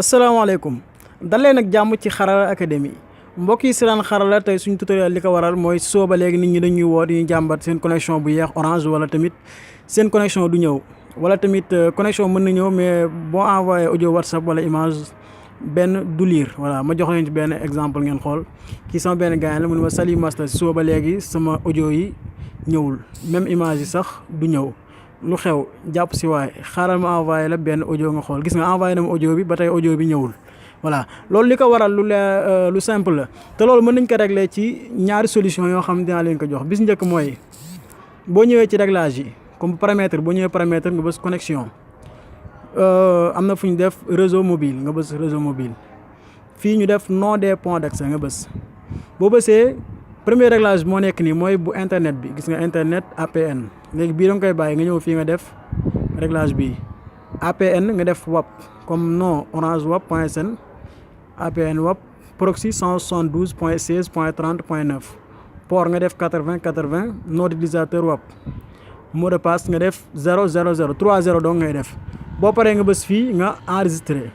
asalaamaaleykum dalee nag jàmm ci Xarala Academy mbokk yi si daan Xarala tey suñu tutoriel li ko waral mooy sooba léegi nit ñi dañuy woo di jàmbat seen connexion bu yeex orange wala tamit seen connexion du ñëw wala tamit connexion mën na ñëw mais boo envoyé audio whatsapp wala image benn du lire voilà ma jox leen ci benn exemple ngeen xool kii sama benn gars la mu ne ma Saly Master si sooba léegi sama audio yi ñëwul même image yi sax du ñëw lu xew jàpp si waay xaaral ma envoyé la benn audio nga xool gis nga envoyé na ma audio bi ba tey audio bi ñëwul voilà loolu li ko waral lu simple la te loolu mën nañ ko régler ci ñaari solution yoo xam dinaa leen ko jox bis njëkk mooy boo ñëwee ci réglage yi comme paramètre boo ñëwee paramètre nga bës connexion am na fu ñu def réseau mobile nga bës réseau mobile fii ñu def nom des points d'accès nga bës boo bësee premier réglage moo nekk nii mooy bu internet bi gis nga internet APN léegi bii da nga koy bàyyi nga ñëw fii nga def réglage bi APN nga def WAP comme non orange WAP point sn APN WAP proxy 172.16.30.9 port nga def 80 nom d'utilisateur WAP mot de passe nga def 000 30 donc ngay def boo paree nga bës fii nga enregistré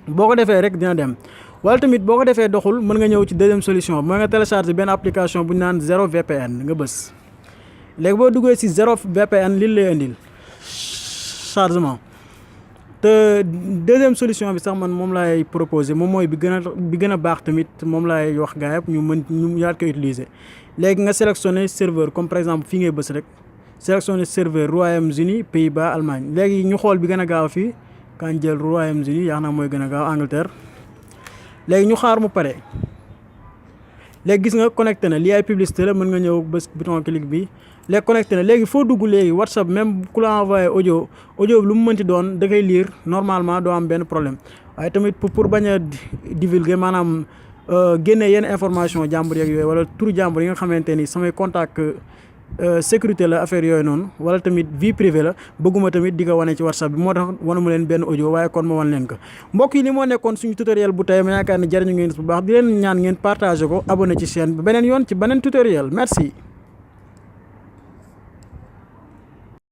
boo ko defee rek dina dem wala tamit boo ko defee doxul mën nga ñëw ci deuxième solution mooy nga télécharger benn application bu ñu naan 0VPN nga bës léegi boo duggee ci 0VPN li lay indil chargement te deuxième solution bi sax man moom laay proposer moom mooy bi gën a baax tamit moom laay wax gars yëpp ñu yaat ko utiliser léegi nga sélectionner serveur comme par exemple fii ngay bës rek sélectionner serveur Royaume-Uni Pays-Bas Allemagne léegi ñu xool bi gën a gaaw fii kan jël Royaume-Uni yaa naa mooy gën a gaaw Angleterre léegi ñu xaar mu pare léegi gis nga connecté na lii ay publicité la mën nga ñëw bës bouton clic bi léegi connecté na léegi foo dugg léegi WhatsApp même ku la envoyé audio lu mu mënti doon da koy lire normalement doo am benn problème waaye tamit pour bañ a divulguer maanaam génne yenn information jàmbur yeeg yooyu wala turu jàmbur yi nga xamante ni samay contact sécurité la affaire yooyu noonu wala tamit vie privée la bëgguma tamit di ko wane ci WhatsApp bi moo tax wanuma leen benn audio waaye kon ma wan leen ko mbokk yi li moo nekkoon suñu tutoriel bu tey ma yaakaar ne jariñu ngeen bu baax di leen ñaan ngeen partagé ko abonné ci chaîne bi beneen yoon ci beneen tutoriel merci